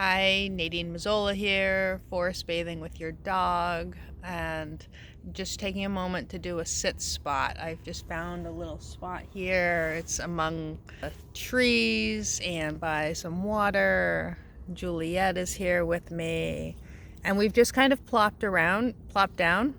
Hi, Nadine Mazzola here, forest bathing with your dog, and just taking a moment to do a sit spot. I've just found a little spot here. It's among trees and by some water. Juliet is here with me, and we've just kind of plopped down,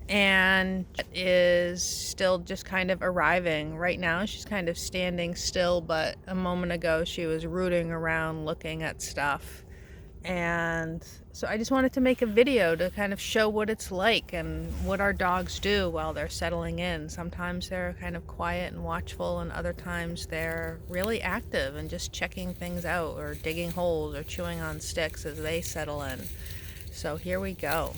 and is still just kind of arriving. Right now she's kind of standing still, but a moment ago she was rooting around looking at stuff. And so I just wanted to make a video to kind of show what it's like and what our dogs do while they're settling in. Sometimes they're kind of quiet and watchful, and other times they're really active and just checking things out or digging holes or chewing on sticks as they settle in. So here we go.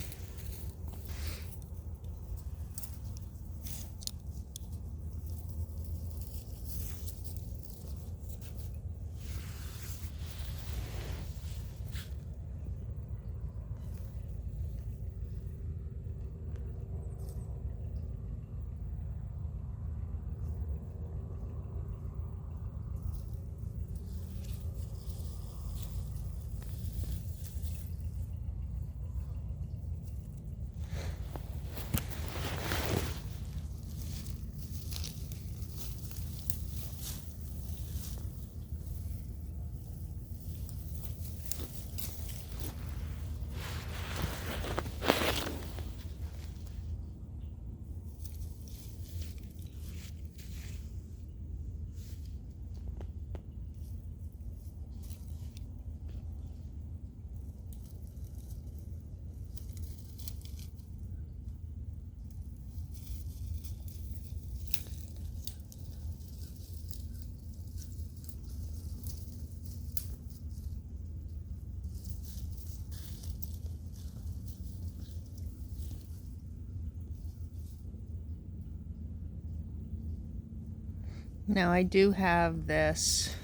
Now I do have this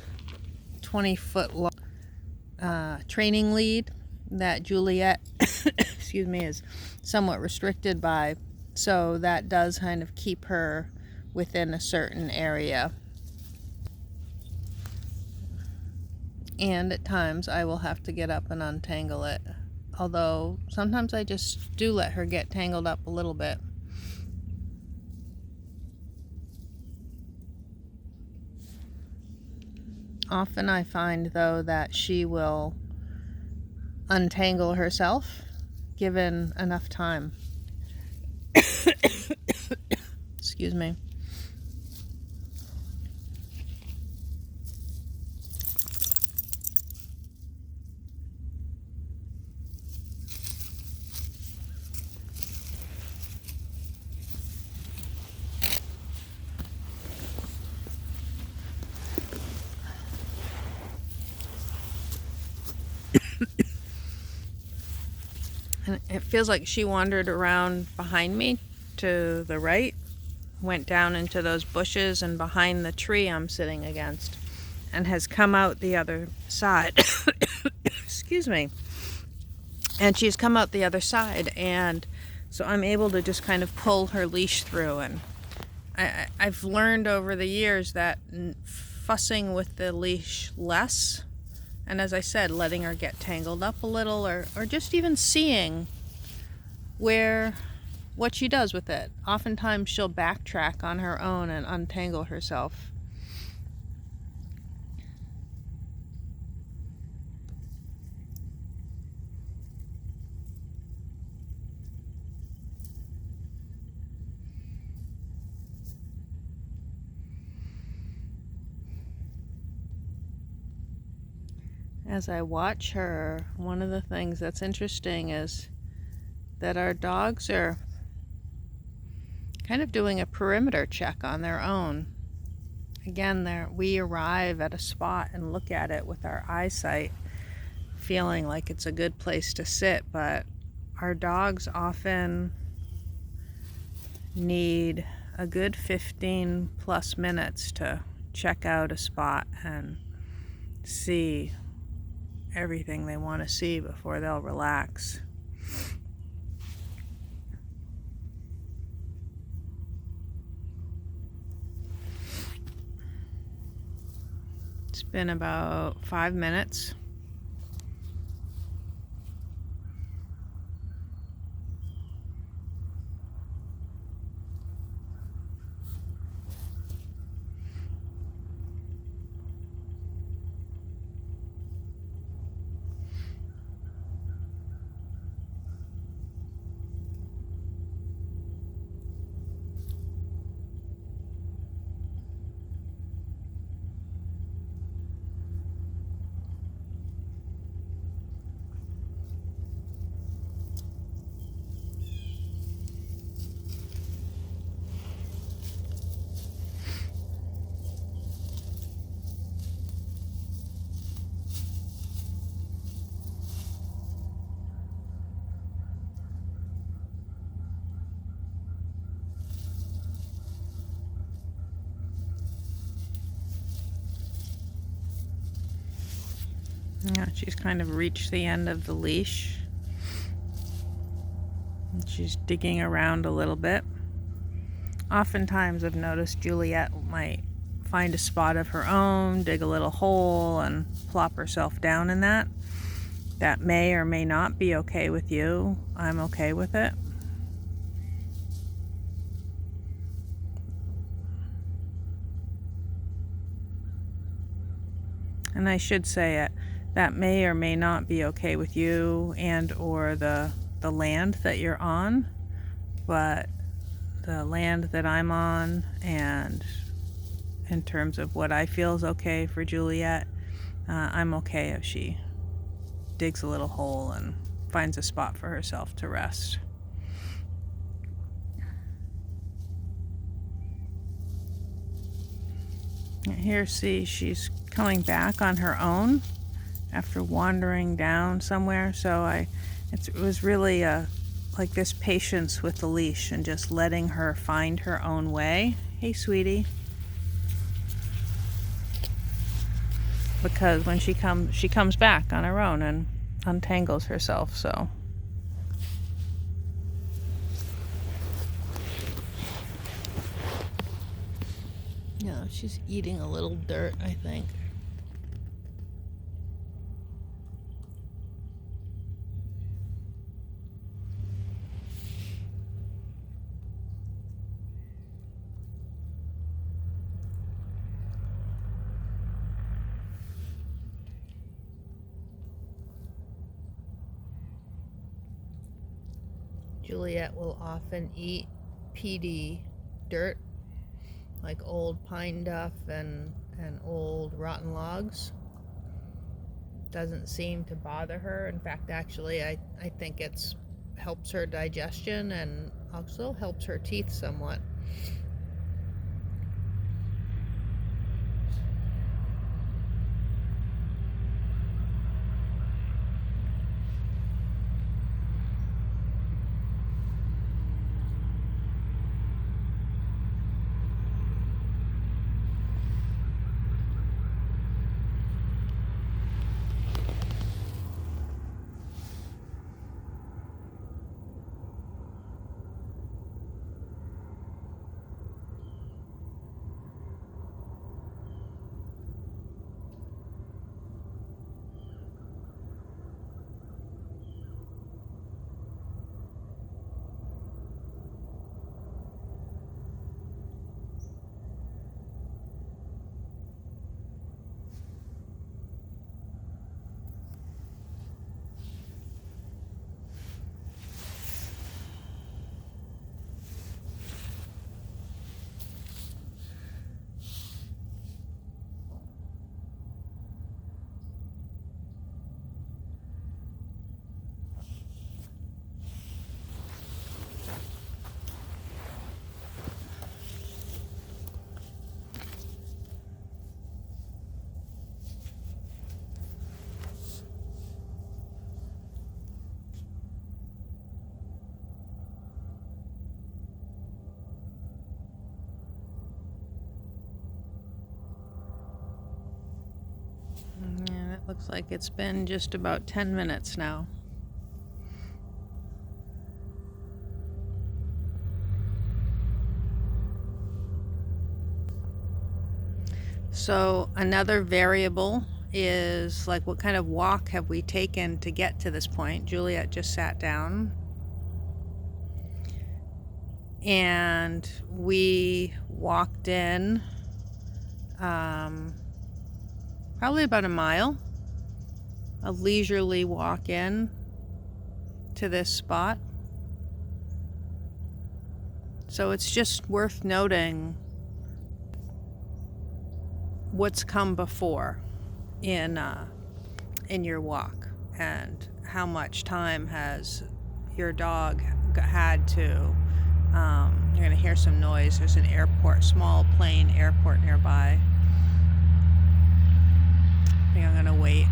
20-foot long training lead that Juliet excuse me, is somewhat restricted by, so that does kind of keep her within a certain area. And at times I will have to get up and untangle it, although sometimes I just do let her get tangled up a little bit. Often I find, though, that she will untangle herself given enough time. Excuse me. And it feels like she wandered around behind me to the right, went down into those bushes and behind the tree I'm sitting against, and has come out the other side. Excuse me. And she's come out the other side, and so I'm able to just kind of pull her leash through. And I've learned over the years that fussing with the leash less, and as I said, letting her get tangled up a little, or just even seeing what she does with it. Oftentimes she'll backtrack on her own and untangle herself. As I watch her, one of the things that's interesting is that our dogs are kind of doing a perimeter check on their own. Again, we arrive at a spot and look at it with our eyesight, feeling like it's a good place to sit, but our dogs often need a good 15 plus minutes to check out a spot and see everything they want to see before they'll relax. It's been about 5 minutes. Yeah, she's kind of reached the end of the leash. She's digging around a little bit. Oftentimes I've noticed Juliet might find a spot of her own, dig a little hole, and plop herself down in that. That may or may not be okay with you. I'm okay with it. And I should say it, that may or may not be okay with you and or the land that you're on, but the land that I'm on, and in terms of what I feel is okay for Juliet, I'm okay if she digs a little hole and finds a spot for herself to rest. Here, see, she's coming back on her own after wandering down somewhere. So it was really like this patience with the leash and just letting her find her own way. Hey, sweetie. Because when she comes back on her own and untangles herself. So. Yeah, she's eating a little dirt, I think. Juliet will often eat PD dirt, like old pine duff and old rotten logs. Doesn't seem to bother her. In fact, actually, I think it's helps her digestion and also helps her teeth somewhat. And it looks like it's been just about 10 minutes now. So another variable is like, what kind of walk have we taken to get to this point? Juliet just sat down and we walked in probably about a mile, a leisurely walk in to this spot. So it's just worth noting what's come before in your walk, and how much time has your dog had to. You're gonna hear some noise. There's an airport, small plane airport nearby. I think I'm gonna wait.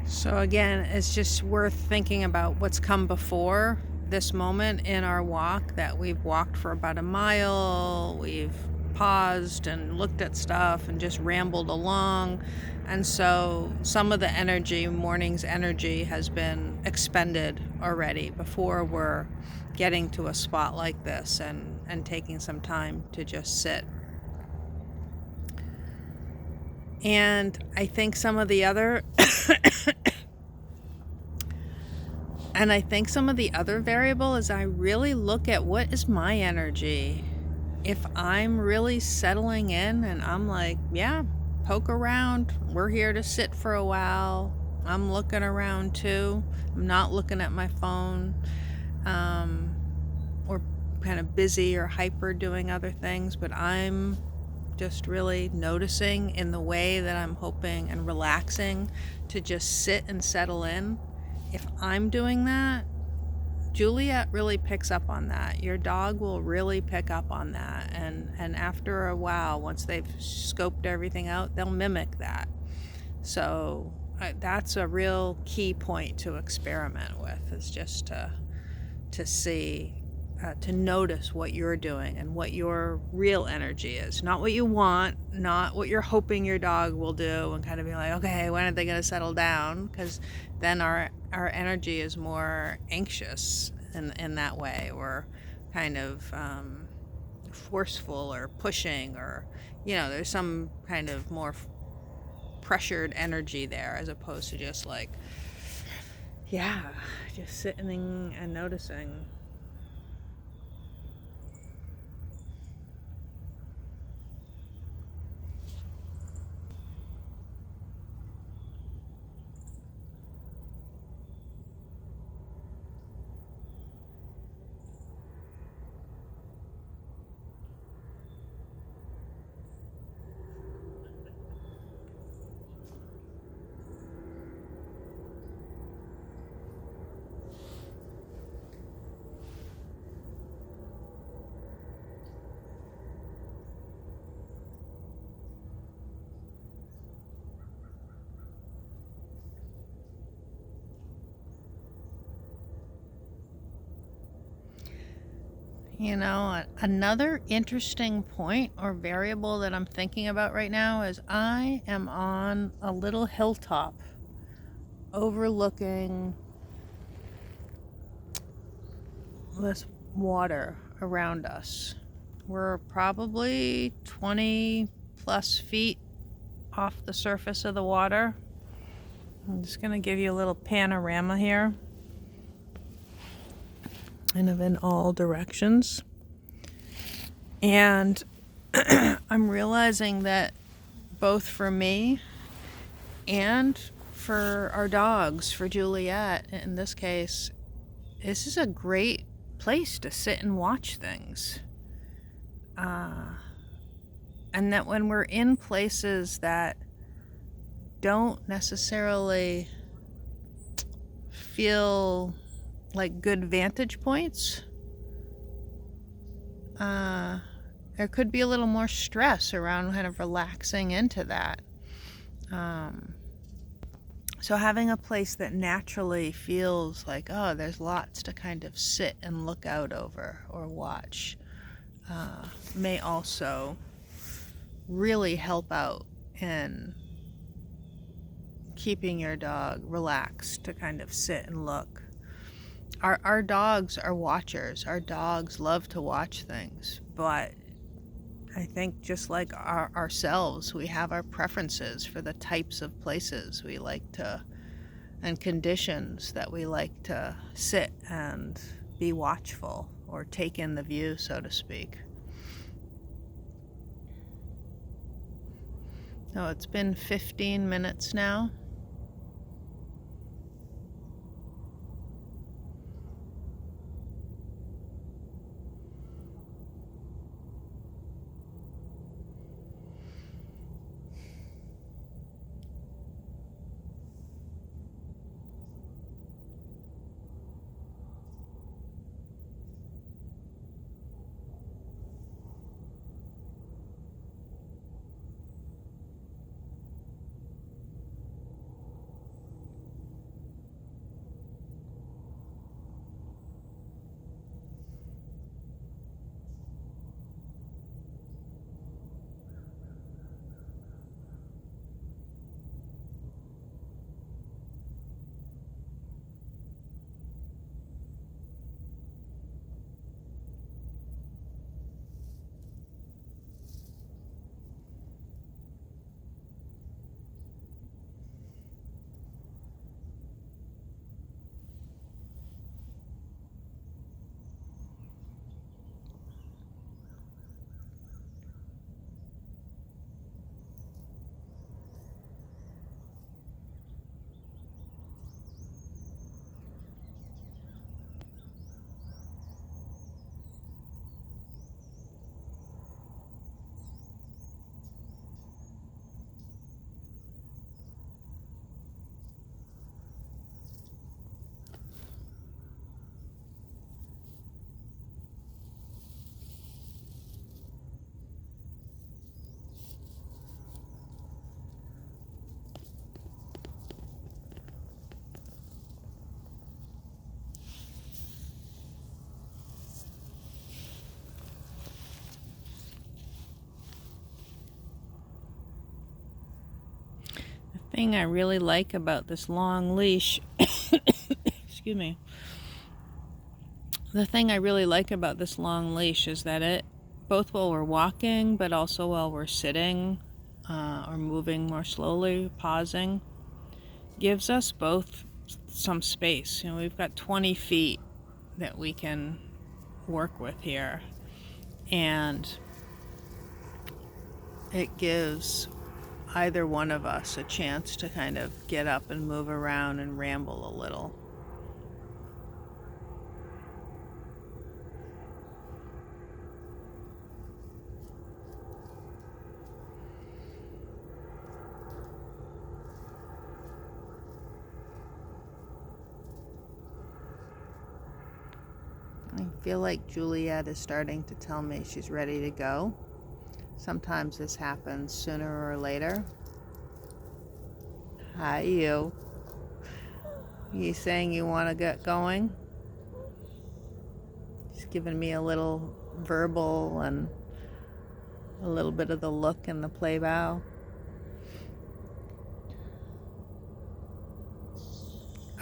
So again, it's just worth thinking about what's come before this moment in our walk, that we've walked for about a mile, we've paused and looked at stuff and just rambled along. And so some of the energy, morning's energy, has been expended already before we're getting to a spot like this and taking some time to just sit. And I think some of the other And I think some of the other variable is I really look at what is my energy. If I'm really settling in and I'm like, yeah, poke around, we're here to sit for a while. I'm looking around too. I'm not looking at my phone, or kind of busy or hyper doing other things, but I'm just really noticing in the way that I'm hoping and relaxing to just sit and settle in. If I'm doing that, Juliet really picks up on that. Your dog will really pick up on that. And after a while, once they've scoped everything out, they'll mimic that. So that's a real key point to experiment with, is just to see, to notice what you're doing and what your real energy is. Not what you want, not what you're hoping your dog will do, and kind of be like, okay, when are they going to settle down? Because then our energy is more anxious in that way. We're kind of forceful or pushing, or, there's some kind of more pressured energy there, as opposed to just like, yeah, just sitting and noticing. Another interesting point or variable that I'm thinking about right now is I am on a little hilltop overlooking this water around us. We're probably 20 plus feet off the surface of the water. I'm just going to give you a little panorama here, kind of in all directions. And I'm realizing that both for me and for our dogs, for Juliet in this case, this is a great place to sit and watch things. And that when we're in places that don't necessarily feel like good vantage points, there could be a little more stress around kind of relaxing into that. So having a place that naturally feels like, oh, there's lots to kind of sit and look out over or watch, may also really help out in keeping your dog relaxed to kind of sit and look. Our dogs are watchers. Our dogs love to watch things, but I think just like ourselves, we have our preferences for the types of places we like to, and conditions that we like to sit and be watchful or take in the view, so to speak. So it's been 15 minutes now. thing I really like about this long leash, excuse me, the thing I really like about this long leash is that it, both while we're walking, but also while we're sitting or moving more slowly, pausing, gives us both some space. You know, we've got 20 feet that we can work with here, and it gives either one of us a chance to kind of get up and move around and ramble a little. I feel like Juliet is starting to tell me she's ready to go. Sometimes this happens sooner or later. Hi, you. You saying you want to get going? She's giving me a little verbal and a little bit of the look and the play bow.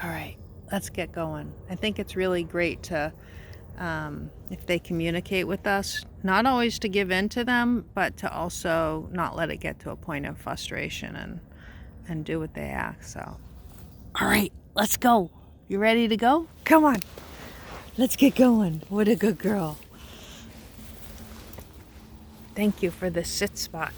All right, let's get going. I think it's really great to, if they communicate with us, not always to give in to them, but to also not let it get to a point of frustration and do what they ask. So, all right, let's go. You ready to go? Come on. Let's get going. What a good girl. Thank you for this sit spot.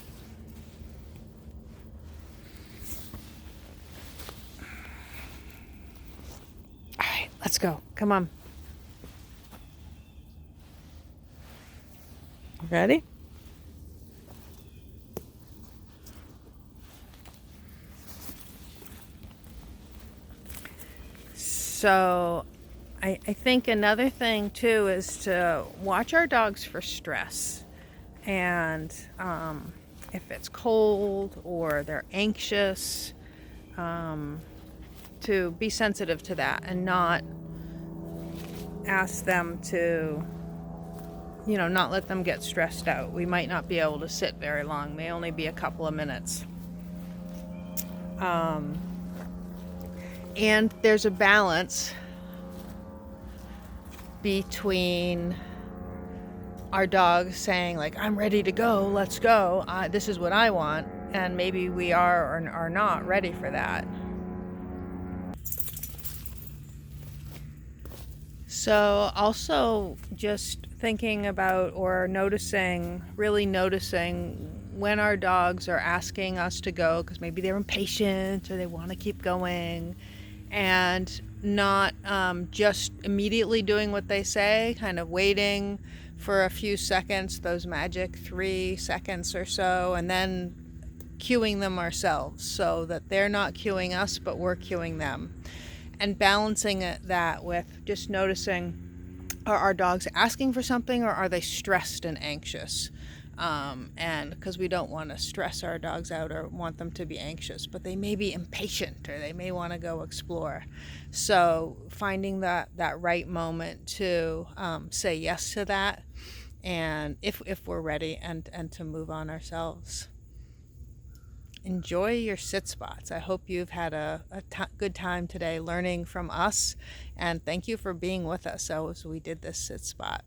All right, let's go. Come on. Ready? So I think another thing too is to watch our dogs for stress. And if it's cold or they're anxious, to be sensitive to that and not ask them to, not let them get stressed out. We might not be able to sit very long, may only be a couple of minutes. And there's a balance between our dog saying, like, I'm ready to go, let's go, this is what I want, and maybe we are or are not ready for that. So also just thinking about or really noticing when our dogs are asking us to go because maybe they're impatient or they want to keep going, and not just immediately doing what they say, kind of waiting for a few seconds, those magic 3 seconds or so, and then cueing them ourselves so that they're not cueing us, but we're cueing them. And balancing that with just noticing, are our dogs asking for something or are they stressed and anxious? And because we don't want to stress our dogs out or want them to be anxious, but they may be impatient or they may want to go explore. So finding that right moment to say yes to that, and if we're ready, and to move on ourselves. Enjoy your sit spots. I hope you've had a good time today learning from us, and thank you for being with us as we did this sit spot.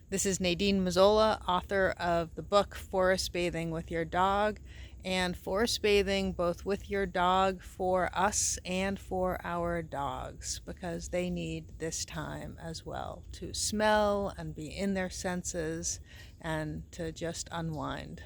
This is Nadine Mazzola, author of the book Forest Bathing with Your Dog, and forest bathing both with your dog for us and for our dogs, because they need this time as well to smell and be in their senses and to just unwind.